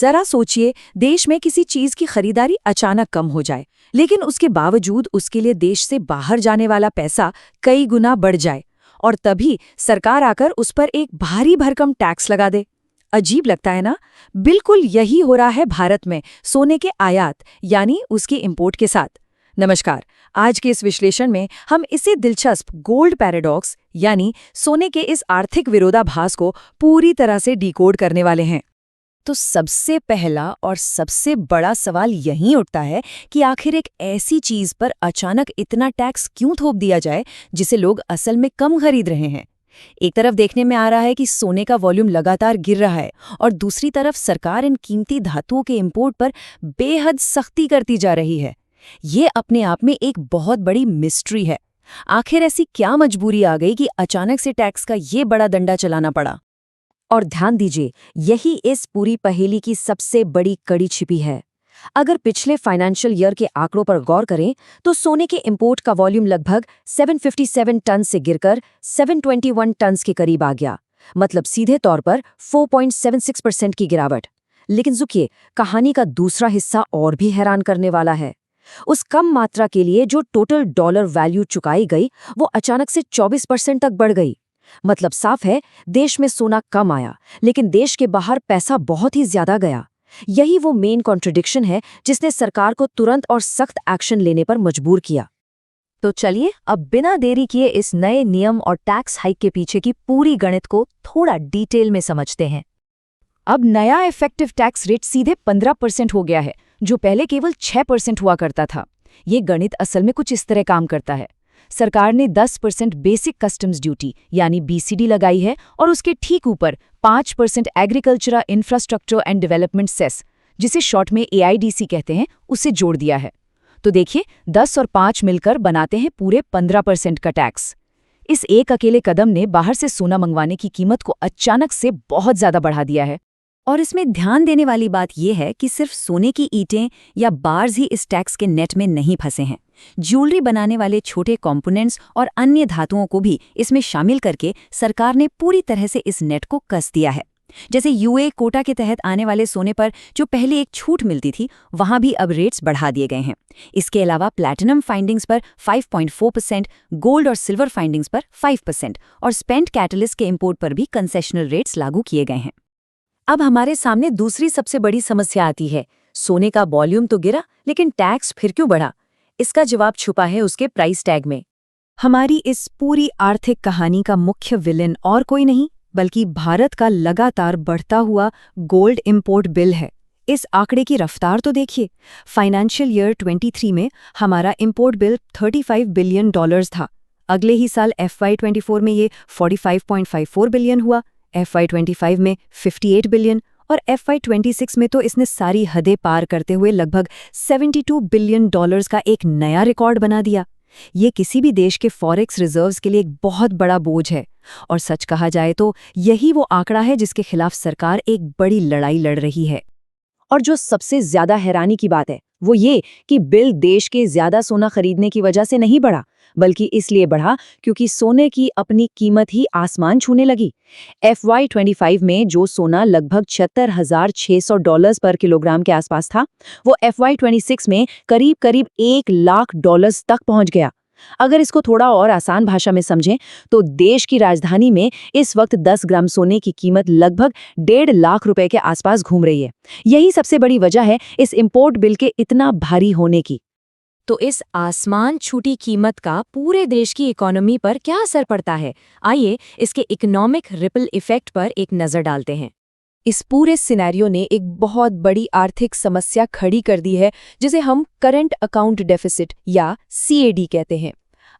जरा सोचिए, देश में किसी चीज की खरीदारी अचानक कम हो जाए, लेकिन उसके बावजूद उसके लिए देश से बाहर जाने वाला पैसा कई गुना बढ़ जाए और तभी सरकार आकर उस पर एक भारी भरकम टैक्स लगा दे। अजीब लगता है ना? बिल्कुल यही हो रहा है भारत में सोने के आयात यानी उसके इंपोर्ट के साथ। नमस्कार, आज के इस विश्लेषण में हम इसी दिलचस्प गोल्ड पैराडॉक्स यानी सोने के इस आर्थिक विरोधाभास को पूरी तरह से डिकोड करने वाले हैं। तो सबसे पहला और सबसे बड़ा सवाल यही उठता है कि आखिर एक ऐसी चीज पर अचानक इतना टैक्स क्यों थोप दिया जाए जिसे लोग असल में कम खरीद रहे हैं। एक तरफ देखने में आ रहा है कि सोने का वॉल्यूम लगातार गिर रहा है और दूसरी तरफ सरकार इन कीमती धातुओं के इंपोर्ट पर बेहद सख्ती करती जा रही है। ये अपने आप में एक बहुत बड़ी मिस्ट्री है। आखिर ऐसी क्या मजबूरी आ गई कि अचानक से टैक्स का ये बड़ा डंडा चलाना पड़ा? और ध्यान दीजिए, यही इस पूरी पहेली की सबसे बड़ी कड़ी छिपी है। अगर पिछले फाइनेंशियल ईयर के आंकड़ों पर गौर करें तो सोने के इंपोर्ट का वॉल्यूम लगभग 757 टन से गिरकर 721 टन के करीब आ गया, मतलब सीधे तौर पर 4.76% की गिरावट। लेकिन रुकिए, कहानी का दूसरा हिस्सा और भी हैरान करने वाला है। उस कम मात्रा के लिए जो टोटल डॉलर वैल्यू चुकाई गई वो अचानक से 24% तक बढ़ गई। मतलब साफ है, देश में सोना कम आया लेकिन देश के बाहर पैसा बहुत ही ज्यादा गया। यही वो मेन कॉन्ट्रडिक्शन है जिसने सरकार को तुरंत और सख्त एक्शन लेने पर मजबूर किया। तो चलिए अब बिना देरी किए इस नए नियम और टैक्स हाइक के पीछे की पूरी गणित को थोड़ा डिटेल में समझते हैं। अब नया इफेक्टिव टैक्स रेट सीधे 15% हो गया है, जो पहले केवल 6% हुआ करता था। ये गणित असल में कुछ इस तरह काम करता है। सरकार ने 10% बेसिक कस्टम्स ड्यूटी यानी बीसीडी लगाई है और उसके ठीक ऊपर 5% agricultural infrastructure and development cess, जिसे शॉर्ट में एआईडीसी कहते हैं, उसे जोड़ दिया है। तो देखिए, 10 और 5 मिलकर बनाते हैं पूरे 15% का टैक्स। इस एक अकेले कदम ने बाहर से सोना मंगवाने की कीमत को अचानक से बहुत ज्यादा बढ़ा दिया है। और इसमें ध्यान देने वाली बात यह है कि सिर्फ सोने की ईंटें या बार्स ही इस टैक्स के नेट में नहीं फंसे हैं। ज्वेलरी बनाने वाले छोटे कंपोनेंट्स और अन्य धातुओं को भी इसमें शामिल करके सरकार ने पूरी तरह से इस नेट को कस दिया है। जैसे यूए कोटा के तहत आने वाले सोने पर जो पहले एक छूट मिलती थी, वहां भी अब रेट्स बढ़ा दिए गए हैं। इसके अलावा प्लैटिनम फाइंडिंग्स पर 5.4%, गोल्ड और सिल्वर फाइंडिंग्स पर 5% और स्पेंट कैटलिस्ट के इंपोर्ट पर भी कंसेशनल रेट्स लागू किए गए हैं। अब हमारे सामने दूसरी सबसे बड़ी समस्या आती है। सोने का वॉल्यूम तो गिरा, लेकिन टैक्स फिर क्यों बढ़ा? इसका जवाब छुपा है उसके प्राइस टैग में। हमारी इस पूरी आर्थिक कहानी का मुख्य विलेन और कोई नहीं बल्कि भारत का लगातार बढ़ता हुआ गोल्ड इंपोर्ट बिल है। इस आंकड़े की रफ्तार तो देखिए। फाइनेंशियल ईयर 23 में हमारा इंपोर्ट बिल $35 बिलियन था। अगले ही साल FY24 में ये 45.54 बिलियन हुआ, FY25 में 58 बिलियन और FY26 में तो इसने सारी हदें पार करते हुए लगभग $72 बिलियन का एक नया रिकॉर्ड बना दिया। ये किसी भी देश के फॉरेक्स रिजर्व्स के लिए एक बहुत बड़ा बोझ है और सच कहा जाए तो यही वो आंकड़ा है जिसके खिलाफ सरकार एक बड़ी लड़ाई लड़ रही है। और जो सबसे ज्यादा हैरानी की बात है वो ये कि बिल देश के ज्यादा सोना खरीदने की वजह से नहीं बढ़ा, बल्कि इसलिए बढ़ा क्योंकि सोने की अपनी कीमत ही आसमान छूने लगी। FY25 में जो सोना लगभग $76,600 पर किलोग्राम के आसपास था, वो FY26 में करीब करीब $1 लाख तक पहुंच गया। अगर इसको थोड़ा और आसान भाषा में समझें तो देश की राजधानी में इस वक्त 10 ग्राम सोने की कीमत लगभग $1.5 लाख के आसपास घूम रही है। यही सबसे बड़ी वजह है इस इंपोर्ट बिल के इतना भारी होने की। तो इस आसमान छूटी कीमत का पूरे देश की इकोनॉमी पर क्या असर पड़ता है? आइए इसके इकोनॉमिक रिपल इफेक्ट पर एक नजर डालते हैं। इस पूरे सिनेरियो ने एक बहुत बड़ी आर्थिक समस्या खड़ी कर दी है जिसे हम करंट अकाउंट डेफिसिट या CAD कहते हैं।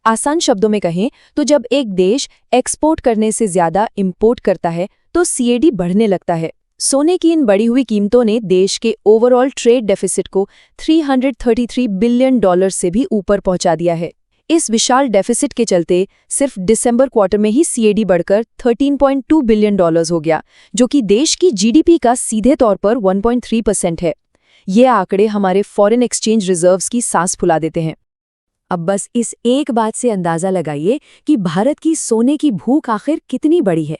आसान शब्दों में कहें तो जब एक देश एक्सपोर्ट करने से ज्यादा इंपोर्ट करता है तो CAD बढ़ने लगता है। सोने की इन बढ़ी हुई कीमतों ने देश के ओवरऑल ट्रेड डेफिसिट को $333 बिलियन से भी ऊपर पहुंचा दिया है। इस विशाल डेफिसिट के चलते सिर्फ दिसंबर क्वार्टर में ही CAD बढ़कर $13.2 बिलियन हो गया, जो कि देश की GDP का सीधे तौर पर 1.3% है। ये आंकड़े हमारे फॉरेन एक्सचेंज रिजर्व्स की सांस फुला देते हैं। अब बस इस एक बात से अंदाजा लगाइए कि भारत की सोने की भूख आखिर कितनी बड़ी है।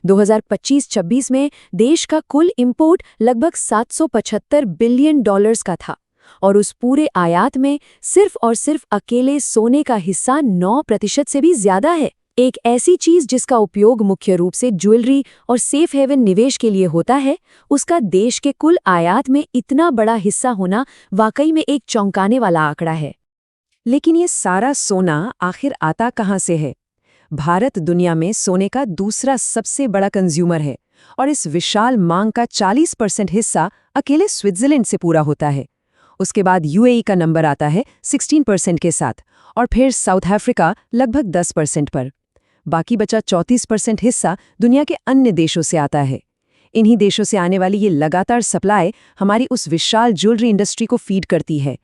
2025-26 में देश का कुल इंपोर्ट लगभग $775 बिलियन का था और उस पूरे आयात में सिर्फ और सिर्फ अकेले सोने का हिस्सा 9% से भी ज्यादा है। एक ऐसी चीज जिसका उपयोग मुख्य रूप से ज्वेलरी और सेफ हेवन निवेश के लिए होता है, उसका देश के कुल आयात में इतना बड़ा हिस्सा होना वाकई में एक चौंकाने वाला आंकड़ा है। लेकिन ये सारा सोना आखिर आता कहाँ से है? भारत दुनिया में सोने का दूसरा सबसे बड़ा कंज्यूमर है और इस विशाल मांग का 40% हिस्सा अकेले स्विट्जरलैंड से पूरा होता है। उसके बाद यूएई का नंबर आता है 16% के साथ और फिर साउथ अफ्रीका लगभग 10% पर। बाकी बचा 34% हिस्सा दुनिया के अन्य देशों से आता है। इन्हीं देशों से आने वाली ये लगातार सप्लाई हमारी उस विशाल ज्वेलरी इंडस्ट्री को फीड करती है।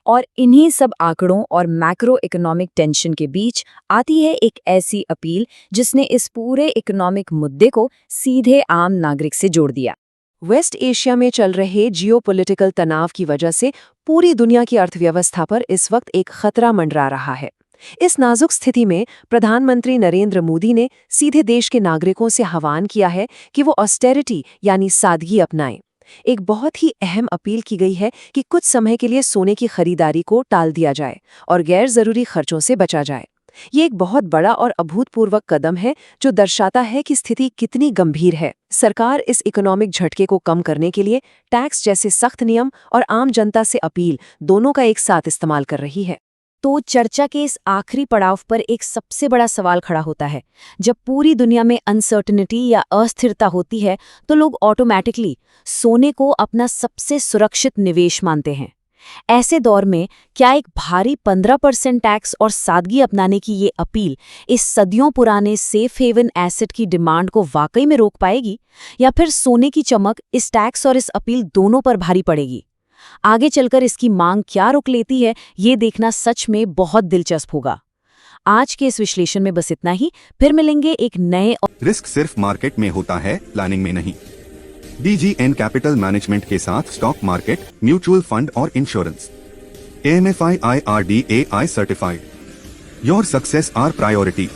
और इन्हीं सब आंकड़ों और मैक्रो इकोनॉमिक टेंशन के बीच आती है एक ऐसी अपील जिसने इस पूरे इकोनॉमिक मुद्दे को सीधे आम नागरिक से जोड़ दिया। वेस्ट एशिया में चल रहे जियोपॉलिटिकल तनाव की वजह से पूरी दुनिया की अर्थव्यवस्था पर इस वक्त एक खतरा मंडरा रहा है। इस नाजुक स्थिति में प्रधानमंत्री नरेंद्र मोदी ने सीधे देश के नागरिकों से आह्वान किया है कि वो ऑस्टेरिटी यानी सादगी अपनाएं। एक बहुत ही अहम अपील की गई है कि कुछ समय के लिए सोने की खरीदारी को टाल दिया जाए और गैर जरूरी खर्चों से बचा जाए। ये एक बहुत बड़ा और अभूतपूर्व कदम है जो दर्शाता है कि स्थिति कितनी गंभीर है। सरकार इस इकोनॉमिक झटके को कम करने के लिए टैक्स जैसे सख्त नियम और आम जनता से अपील दोनों का एक साथ इस्तेमाल कर रही है। तो चर्चा के इस आखिरी पड़ाव पर एक सबसे बड़ा सवाल खड़ा होता है। जब पूरी दुनिया में अनसर्टेनिटी या अस्थिरता होती है तो लोग ऑटोमैटिकली सोने को अपना सबसे सुरक्षित निवेश मानते हैं। ऐसे दौर में क्या एक भारी 15% टैक्स और सादगी अपनाने की ये अपील इस सदियों पुराने सेफ हेवन एसेट की डिमांड को वाकई में रोक पाएगी, या फिर सोने की चमक इस टैक्स और इस अपील दोनों पर भारी पड़ेगी? आगे चलकर इसकी मांग क्या रोक लेती है, ये देखना सच में बहुत दिलचस्प होगा। आज के इस विश्लेषण में बस इतना ही। फिर मिलेंगे एक नए। रिस्क सिर्फ मार्केट में होता है, प्लानिंग में नहीं। DGN कैपिटल मैनेजमेंट के साथ स्टॉक मार्केट, म्यूचुअल फंड और insurance. AMFI IRDAI certified. Your success are priority.